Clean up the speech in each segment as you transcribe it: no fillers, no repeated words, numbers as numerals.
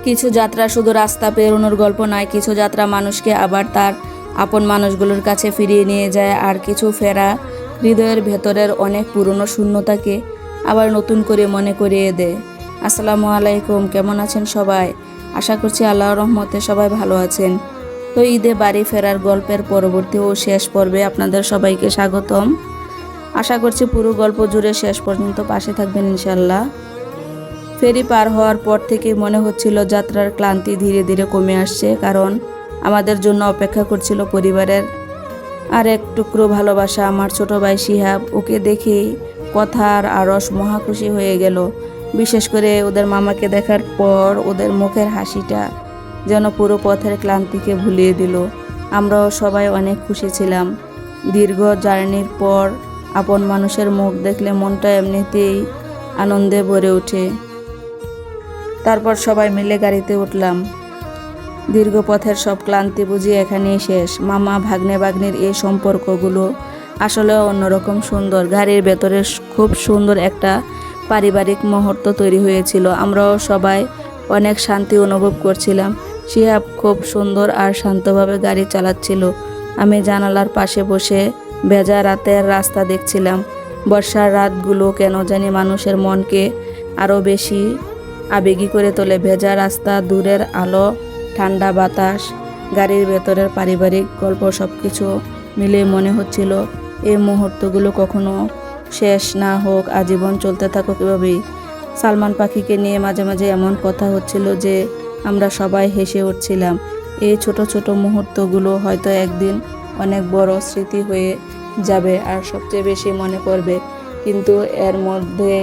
কিছু যাত্রা শুধু রাস্তা পেরোনোর গল্প নয়, কিছু যাত্রা মানুষকে আবার তার আপন মানুষগুলোর কাছে ফিরিয়ে নিয়ে যায়, আর কিছু ফেরা হৃদয়ের ভেতরের অনেক পুরনো শূন্যতাকে আবার নতুন করে মনে করিয়ে দেয়। আসসালামু আলাইকুম, কেমন আছেন সবাই? আশা করছি আল্লাহর রহমতে সবাই ভালো আছেন। তো ঈদে বাড়ি ফেরার গল্পের পরবর্তী ও শেষ পর্বে আপনাদের সবাইকে স্বাগতম। আশা করছি পুরো গল্প জুড়ে শেষ পর্যন্ত পাশে থাকবেন ইনশাল্লাহ। ফেরি পার হওয়ার পর থেকেই মনে হচ্ছিল যাত্রার ক্লান্তি ধীরে ধীরে কমে আসছে, কারণ আমাদের জন্য অপেক্ষা করছিল পরিবারের আর এক টুকরো ভালোবাসা। আমার ছোট ভাই শিহাব, ওকে দেখেই কথার আরস মহা খুশি হয়ে গেল। বিশেষ করে ওদের মামাকে দেখার পর ওদের মুখের হাসিটা যেন পুরো পথের ক্লান্তিকে ভুলিয়ে দিল। আমরাও সবাই অনেক খুশি ছিলাম। দীর্ঘ জার্নির পর আপন মানুষের মুখ দেখলে মনটা এমনিতেই আনন্দে ভরে ওঠে। তারপর সবাই মিলে গাড়িতে উঠলাম। দীর্ঘ পথের সব ক্লান্তি বুঝি এখানেই শেষ। মামা ভাগ্নে ভাগ্নির এই সম্পর্কগুলো আসলে অন্যরকম সুন্দর। গাড়ির ভেতরে খুব সুন্দর একটা পারিবারিক মুহূর্ত তৈরি হয়েছিল। আমরাও সবাই অনেক শান্তি অনুভব করছিলাম। শিহাব খুব সুন্দর আর শান্তভাবে গাড়ি চালাচ্ছিল। আমি জানালার পাশে বসে ভেজা রাতের রাস্তা দেখছিলাম। বর্ষার রাতগুলো কেন জানি মানুষের মনকে আরও বেশি আবেগী করে তোলে। ভেজা রাস্তা, দূরের আলো, ঠান্ডা বাতাস, গাড়ির ভেতরের পারিবারিক গল্প, সব কিছু মিলে মনে হচ্ছিল এই মুহূর্তগুলো কখনো শেষ না হোক, আজীবন চলতে থাকুক এভাবেই। সালমান পাখিকে নিয়ে মাঝে মাঝে এমন কথা হচ্ছিল যে আমরা সবাই হেসে উঠছিলাম। এই ছোট ছোট মুহূর্তগুলো হয়তো একদিন অনেক বড় স্মৃতি হয়ে যাবে আর সবচেয়ে বেশি মনে পড়বে। কিন্তু এর মধ্যে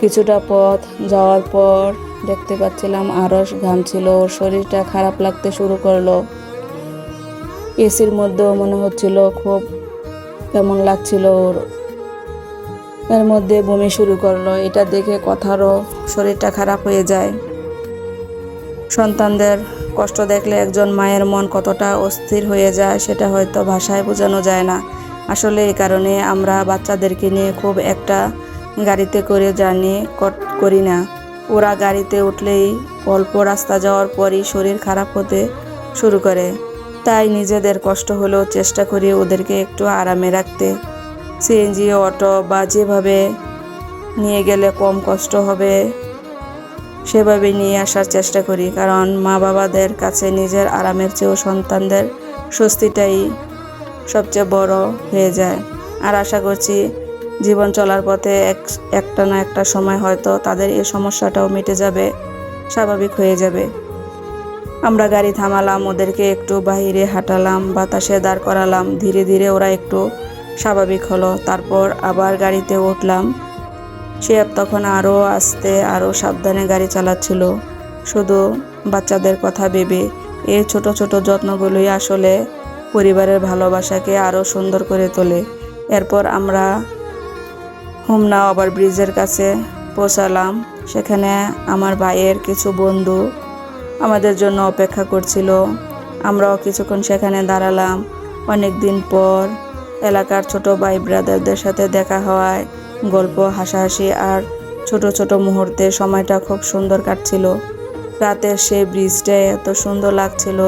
কিছুটা পথ যাওয়ার পর দেখতে পাচ্ছিলাম আরস ঘামছিল, ওর শরীরটা খারাপ লাগতে শুরু করলো। এসির মধ্যেও মনে হচ্ছিল খুব কেমন লাগছিল ওর। এর মধ্যে বমি শুরু করলো। এটা দেখে কথারও শরীরটা খারাপ হয়ে যায়। সন্তানদের কষ্ট দেখলে একজন মায়ের মন কতটা অস্থির হয়ে যায় সেটা হয়তো ভাষায় বোঝানো যায় না। আসলে এই কারণে আমরা বাচ্চাদেরকে নিয়ে খুব একটা গাড়িতে করে জার্নি করি না। ওরা গাড়িতে উঠলেই অল্প রাস্তা যাওয়ার পরই শরীর খারাপ হতে শুরু করে। তাই নিজেদের কষ্ট হলেও চেষ্টা করি ওদেরকে একটু আরামে রাখতে। সিএনজি, অটো বা যেভাবে নিয়ে গেলে কম কষ্ট হবে সেভাবে নিয়ে আসার চেষ্টা করি, কারণ মা বাবাদের কাছে নিজের আরামের চেয়েও সন্তানদের স্বস্তিটাই সবচেয়ে বড় হয়ে যায়। আর আশা করছি জীবন চলার পথে একটা না একটা সময় হয়তো তাদের এই সমস্যাটাও মিটে যাবে, স্বাভাবিক হয়ে যাবে। আমরা গাড়ি থামালাম, ওদেরকে একটু বাইরে হাঁটালাম, বাতাসে দাঁড় করালাম। ধীরে ধীরে ওরা একটু স্বাভাবিক হলো। তারপর আবার গাড়িতে উঠলাম। শিহাব তখন আরও আস্তে আরও সাবধানে গাড়ি চালাচ্ছিল, শুধু বাচ্চাদের কথা ভেবে। এই ছোট ছোট যত্নগুলোই আসলে পরিবারের ভালোবাসাকে আরও সুন্দর করে তোলে। এরপর আমরা হোমনা ওভার ব্রিজের কাছে পৌঁছালাম। সেখানে আমার ভাইয়ের কিছু বন্ধু আমাদের জন্য অপেক্ষা করছিল। আমরাও কিছুক্ষণ সেখানে দাঁড়ালাম। অনেক দিন পর এলাকার ছোট ভাই ব্রাদারদের সাথে দেখা হওয়ায় গল্প, হাসাহাসি আর ছোট ছোট মুহূর্তে সময়টা খুব সুন্দর কাটছিল। রাতের সেই ব্রিজটা এত সুন্দর লাগছিল।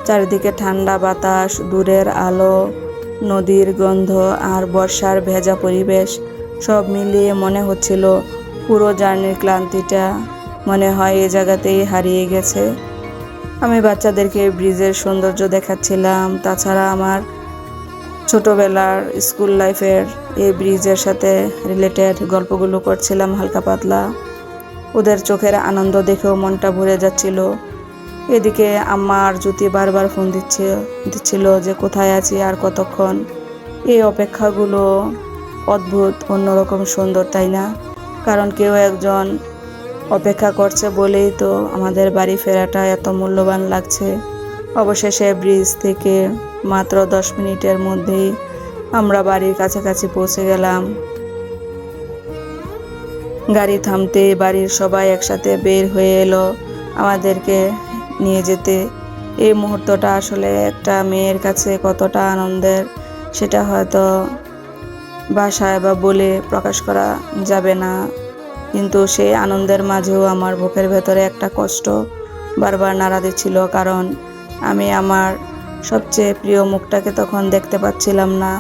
চারিদিকে ঠান্ডা বাতাস, দূরের আলো, নদীর গন্ধ আর বর্ষার ভেজা পরিবেশ, সব মিলিয়ে মনে হচ্ছিল পুরো জার্নির ক্লান্তিটা মনে হয় এই জায়গাতেই হারিয়ে গেছে। আমি বাচ্চাদেরকে ব্রিজের সৌন্দর্য দেখাচ্ছিলাম। তাছাড়া আমার ছোটোবেলার স্কুল লাইফের এই ব্রিজের সাথে রিলেটেড গল্পগুলো করছিলাম হালকা পাতলা। ওদের চোখের আনন্দ দেখেও মনটা ভরে যাচ্ছিল। এদিকে আম্মা আর জ্যোতি বারবার ফোন দিচ্ছিল যে কোথায় আছি আর কতক্ষণ। এই অপেক্ষাগুলো অদ্ভুত, অন্যরকম সুন্দর, তাই না? কারণ কেউ একজন অপেক্ষা করছে বলেই তো আমাদের বাড়ি ফেরাটা এত মূল্যবান লাগছে। অবশেষে ব্রিজ থেকে মাত্র 10 মিনিটের মধ্যেই আমরা বাড়ির কাছাকাছি পৌঁছে গেলাম। গাড়ি থামতে বাড়ির সবাই একসাথে বের হয়ে এলো আমাদেরকে নিয়ে যেতে। এই মুহূর্তটা আসলে একটা মেয়ের কাছে কতটা আনন্দের সেটা হয়তো ভাষায় বা বলে প্রকাশ করা যাবে না। কিন্তু সেই আনন্দের মাঝেও আমার বুকের ভেতরে একটা কষ্ট বারবার নাড়া দিচ্ছিল, কারণ আমি আমার সবচেয়ে প্রিয় মুখটাকে তখন দেখতে পাচ্ছিলাম না।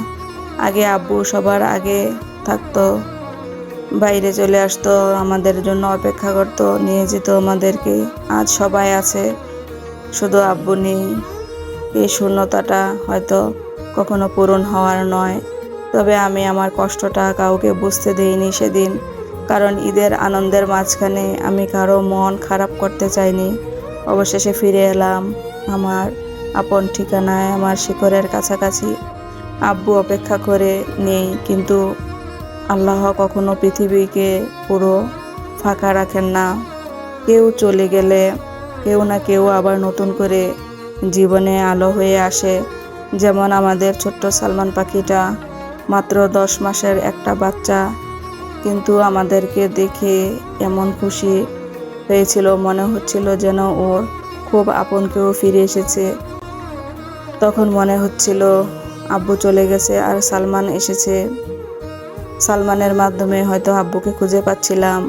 আগে আব্বু সবার আগে থাকতো, বাইরে চলে আসতো, আমাদের জন্য অপেক্ষা করতো, নিয়ে যেত আমাদেরকে। আজ সবাই আছে, শুধু আব্বু নেই। এই শূন্যতাটা হয়তো কখনো পূরণ হওয়ার নয়। তবে আমি আমার কষ্টটা কাউকে বুঝতে দিইনি সেদিন, কারণ ঈদের আনন্দের মাঝখানে আমি কারো মন খারাপ করতে চাইনি। অবশেষে ফিরে এলাম আমার আপন ঠিকানায়, আমার শিকড়ের কাছাকাছি। আব্বু অপেক্ষা করে নেই, কিন্তু আল্লাহ কখনো পৃথিবীকে পুরো ফাঁকা রাখেন না। কেউ চলে গেলে কেউ না কেউ আবার নতুন করে জীবনে আলো হয়ে আসে। যেমন আমাদের ছোট্ট সালমান পাখিটা, মাত্র 10 মাসের একটা বাচ্চা, কিন্তু আমাদেরকে দেখে এমন খুশি হয়েছিল, মনে হচ্ছিল যেন ওর খুব আপন কেউ ফিরে এসেছে। তখন মনে হচ্ছিল আব্বু চলে গেছে আর সালমান এসেছে। সালমানের মাধ্যমে হয়তো আব্বুকে খুঁজে পাচ্ছিলাম।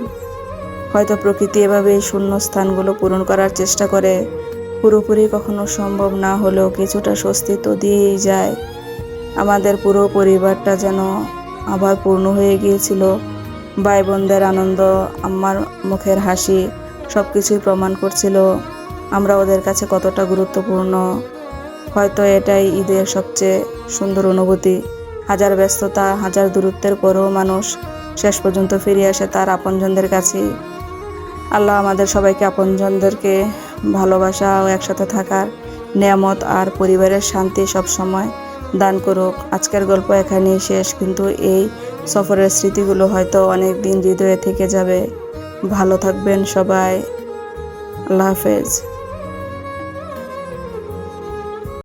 হয়তো প্রকৃতি এভাবে শূন্য স্থানগুলো পূরণ করার চেষ্টা করে। পুরোপুরি কখনো সম্ভব না হলেও কিছুটা স্বস্তি তো দিয়েই যায়। আমাদের পুরো পরিবারটা যেন আবার পূর্ণ হয়ে গিয়েছিল। ভাই বোনদের আনন্দ, আমার মুখের হাসি, সব কিছুই প্রমাণ করছিল আমরা ওদের কাছে কতটা গুরুত্বপূর্ণ। হয়তো এটাই ঈদের সবচেয়ে সুন্দর অনুভূতি। হাজার ব্যস্ততা, হাজার দূরত্বের পরেও মানুষ শেষ পর্যন্ত ফিরে আসে তার আপনজনদের কাছে। আল্লাহ আমাদের সবাইকে আপনজনদেরকে ভালোবাসা ও একসাথে থাকার নিয়ামত আর পরিবারের শান্তি সব সময় দান করুক। আজকের গল্প এখানেই শেষ, কিন্তু এই সফরের স্মৃতিগুলো হয়তো অনেক দিন হৃদয়ে থেকে যাবে। ভালো থাকবেন সবাই। আল্লাহ হাফেজ।